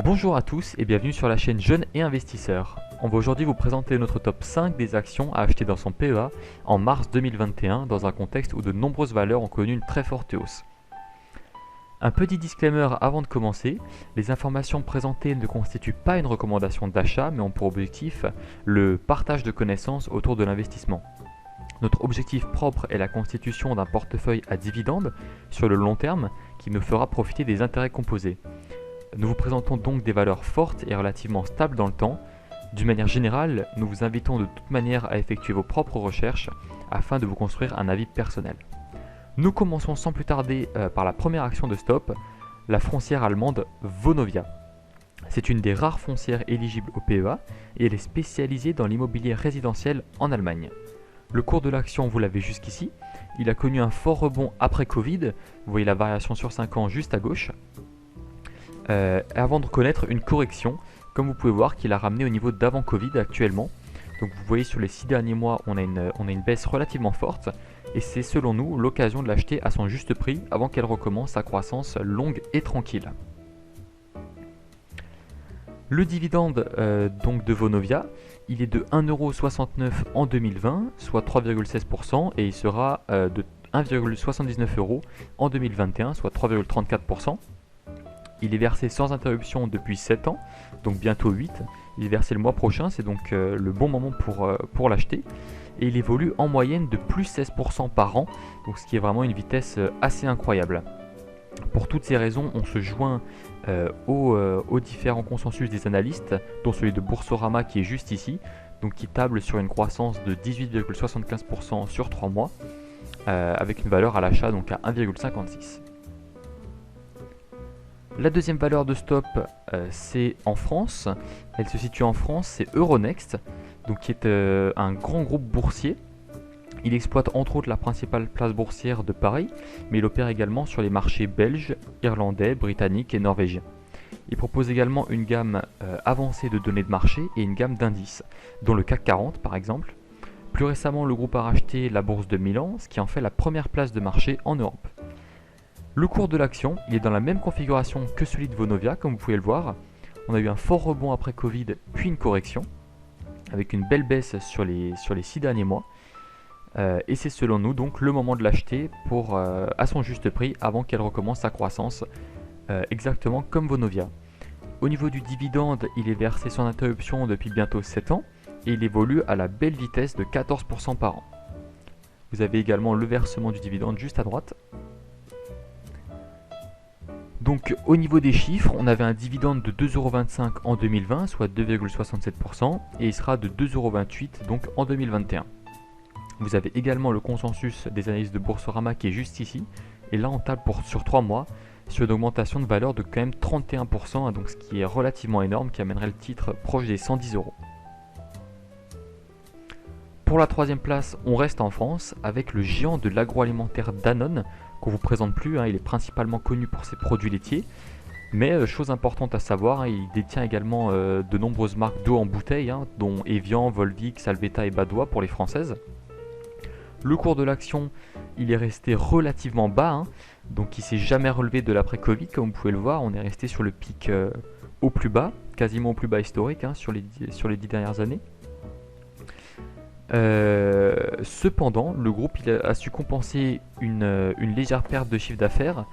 Bonjour à tous et bienvenue sur la chaîne Jeunes et Investisseurs. On va aujourd'hui vous présenter notre top 5 des actions à acheter dans son PEA en mars 2021 dans un contexte où de nombreuses valeurs ont connu une très forte hausse. Un petit disclaimer avant de commencer, les informations présentées ne constituent pas une recommandation d'achat mais ont pour objectif le partage de connaissances autour de l'investissement. Notre objectif propre est la constitution d'un portefeuille à dividendes sur le long terme qui nous fera profiter des intérêts composés. Nous vous présentons donc des valeurs fortes et relativement stables dans le temps. D'une manière générale, nous vous invitons de toute manière à effectuer vos propres recherches afin de vous construire un avis personnel. Nous commençons sans plus tarder par la première action de stop, la foncière allemande Vonovia. C'est une des rares foncières éligibles au PEA et elle est spécialisée dans l'immobilier résidentiel en Allemagne. Le cours de l'action, vous l'avez jusqu'ici, il a connu un fort rebond après Covid, vous voyez la variation sur 5 ans juste à gauche, avant de connaître une correction, comme vous pouvez voir, qu'il a ramené au niveau d'avant Covid actuellement. Donc vous voyez sur les 6 derniers mois, on a une baisse relativement forte, et c'est selon nous l'occasion de l'acheter à son juste prix avant qu'elle recommence sa croissance longue et tranquille. Le dividende donc de Vonovia, il est de 1,69€ en 2020, soit 3,16%, et il sera de 1,79€ en 2021, soit 3,34%. Il est versé sans interruption depuis 7 ans, donc bientôt 8. Il est versé le mois prochain, c'est donc le bon moment pour l'acheter. Et il évolue en moyenne de plus 16% par an, donc ce qui est vraiment une vitesse assez incroyable. Pour toutes ces raisons, on se joint aux différents consensus des analystes, dont celui de Boursorama qui est juste ici, donc qui table sur une croissance de 18,75% sur 3 mois, avec une valeur à l'achat donc à 1,56. La deuxième valeur de stop, c'est en France. Elle se situe en France, c'est Euronext, donc qui est un grand groupe boursier. Il exploite entre autres la principale place boursière de Paris, mais il opère également sur les marchés belges, irlandais, britanniques et norvégiens. Il propose également une gamme avancée de données de marché et une gamme d'indices, dont le CAC 40 par exemple. Plus récemment, le groupe a racheté la bourse de Milan, ce qui en fait la première place de marché en Europe. Le cours de l'action, il est dans la même configuration que celui de Vonovia, comme vous pouvez le voir. On a eu un fort rebond après Covid, puis une correction, avec une belle baisse sur les 6 derniers mois. Et c'est selon nous donc le moment de l'acheter à son juste prix avant qu'elle recommence sa croissance, exactement comme Vonovia. Au niveau du dividende, il est versé sans interruption depuis bientôt 7 ans et il évolue à la belle vitesse de 14% par an. Vous avez également le versement du dividende juste à droite. Donc au niveau des chiffres, on avait un dividende de 2,25€ en 2020, soit 2,67%, et il sera de 2,28€ donc en 2021. Vous avez également le consensus des analyses de Boursorama qui est juste ici, et là on table sur 3 mois sur une augmentation de valeur de quand même 31%, donc ce qui est relativement énorme, qui amènerait le titre proche des 110€. Pour la troisième place, on reste en France avec le géant de l'agroalimentaire Danone, qu'on vous présente plus, il est principalement connu pour ses produits laitiers, mais chose importante à savoir, il détient également de nombreuses marques d'eau en bouteille, dont Evian, Volvic, Salvetta et Badois pour les françaises. Le cours de l'action, il est resté relativement bas, donc il ne s'est jamais relevé de l'après-Covid, comme vous pouvez le voir, on est resté sur le pic au plus bas, quasiment au plus bas historique sur les 10 dernières années. Cependant, le groupe a su compenser une légère perte de chiffre d'affaires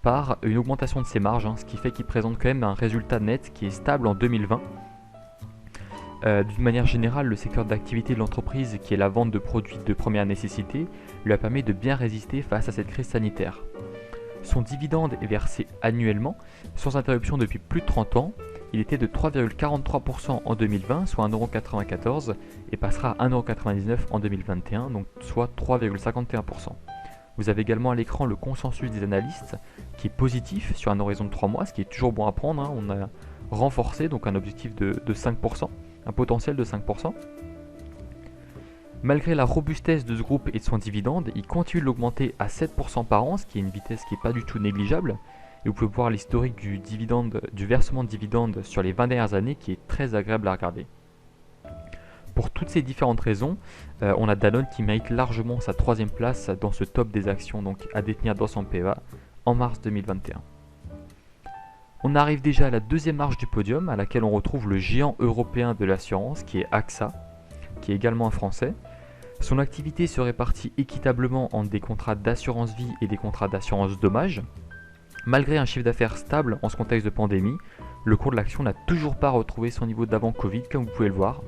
par une augmentation de ses marges, ce qui fait qu'il présente quand même un résultat net qui est stable en 2020. D'une manière générale, le secteur d'activité de l'entreprise, qui est la vente de produits de première nécessité, lui a permis de bien résister face à cette crise sanitaire. Son dividende est versé annuellement, sans interruption depuis plus de 30 ans. Il était de 3,43% en 2020, soit 1,94€, et passera à 1,99€ en 2021, donc soit 3,51%. Vous avez également à l'écran le consensus des analystes, qui est positif sur un horizon de 3 mois, ce qui est toujours bon à prendre. On a renforcé donc un objectif de 5%, un potentiel de 5%. Malgré la robustesse de ce groupe et de son dividende, il continue de l'augmenter à 7% par an, ce qui est une vitesse qui n'est pas du tout négligeable. Et vous pouvez voir l'historique du versement de dividendes sur les 20 dernières années qui est très agréable à regarder. Pour toutes ces différentes raisons, on a Danone qui mérite largement sa troisième place dans ce top des actions donc à détenir dans son PEA en mars 2021. On arrive déjà à la deuxième marche du podium, à laquelle on retrouve le géant européen de l'assurance, qui est AXA, qui est également un Français. Son activité se répartit équitablement entre des contrats d'assurance vie et des contrats d'assurance dommages. Malgré un chiffre d'affaires stable en ce contexte de pandémie, le cours de l'action n'a toujours pas retrouvé son niveau d'avant Covid, comme vous pouvez le voir.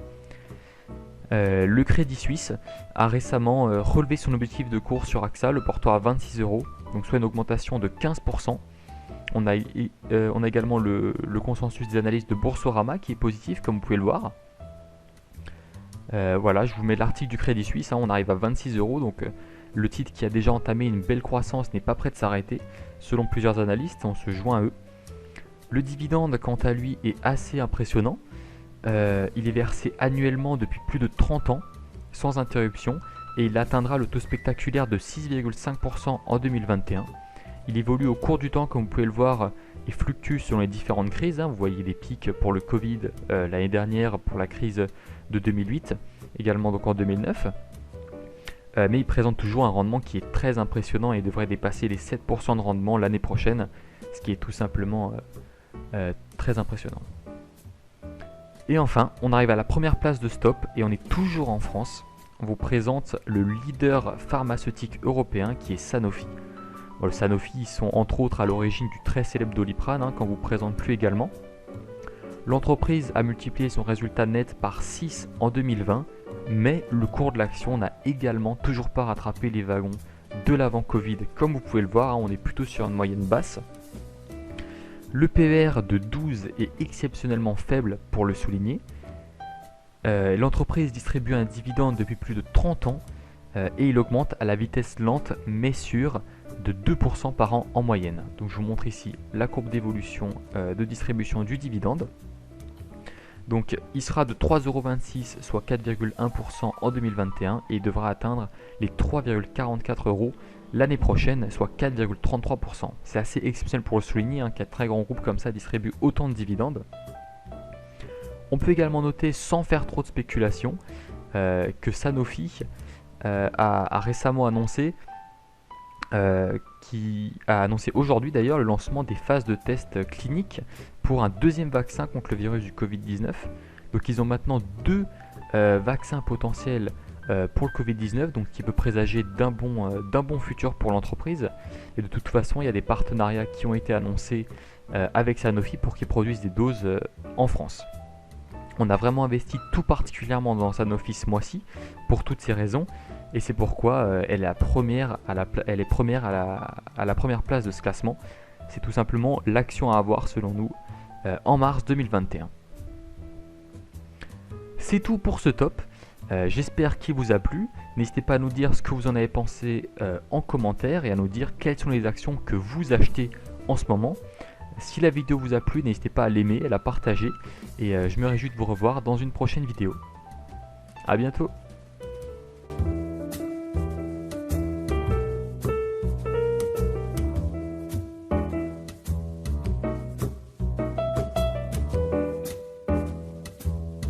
Le Crédit Suisse a récemment relevé son objectif de cours sur AXA, le portant à 26 €, donc soit une augmentation de 15%. On a également le consensus des analystes de Boursorama qui est positif, comme vous pouvez le voir. Voilà, je vous mets l'article du Crédit Suisse, on arrive à 26 €, donc le titre qui a déjà entamé une belle croissance n'est pas prêt de s'arrêter, selon plusieurs analystes, on se joint à eux. Le dividende, quant à lui, est assez impressionnant. Il est versé annuellement depuis plus de 30 ans, sans interruption, et il atteindra le taux spectaculaire de 6,5% en 2021. Il évolue au cours du temps, comme vous pouvez le voir, et fluctue selon les différentes crises. Vous voyez des pics pour le Covid l'année dernière, pour la crise de 2008, également donc en 2009. Mais il présente toujours un rendement qui est très impressionnant et devrait dépasser les 7% de rendement l'année prochaine, ce qui est tout simplement très impressionnant. Et enfin, on arrive à la première place de Stop et on est toujours en France. On vous présente le leader pharmaceutique européen qui est Sanofi. Bon, le Sanofi, ils sont entre autres à l'origine du très célèbre Doliprane, qu'on vous présente plus également. L'entreprise a multiplié son résultat net par 6 en 2020, mais le cours de l'action n'a également toujours pas rattrapé les wagons de l'avant Covid. Comme vous pouvez le voir, on est plutôt sur une moyenne basse. Le PER de 12 est exceptionnellement faible pour le souligner. L'entreprise distribue un dividende depuis plus de 30 ans et il augmente à la vitesse lente mais sûre de 2% par an en moyenne. Donc je vous montre ici la courbe d'évolution de distribution du dividende. Donc il sera de 3,26 €, soit 4,1% en 2021 et il devra atteindre les 3,44 € l'année prochaine, soit 4,33%. C'est assez exceptionnel pour le souligner, qu'un très grand groupe comme ça distribue autant de dividendes. On peut également noter, sans faire trop de spéculation, que Sanofi a récemment annoncé, qui a annoncé aujourd'hui d'ailleurs le lancement des phases de tests cliniques pour un deuxième vaccin contre le virus du Covid-19. Donc ils ont maintenant 2 vaccins potentiels pour le Covid-19, donc qui peut présager d'un bon futur pour l'entreprise. Et de toute façon, il y a des partenariats qui ont été annoncés avec Sanofi pour qu'ils produisent des doses en France. On a vraiment investi tout particulièrement dans Sanofi ce mois-ci pour toutes ces raisons, et c'est pourquoi elle est première à la première place de ce classement. C'est tout simplement l'action à avoir selon nous en mars 2021. C'est tout pour ce top. J'espère qu'il vous a plu. N'hésitez pas à nous dire ce que vous en avez pensé en commentaire et à nous dire quelles sont les actions que vous achetez en ce moment. Si la vidéo vous a plu, n'hésitez pas à l'aimer, à la partager et je me réjouis de vous revoir dans une prochaine vidéo. A bientôt.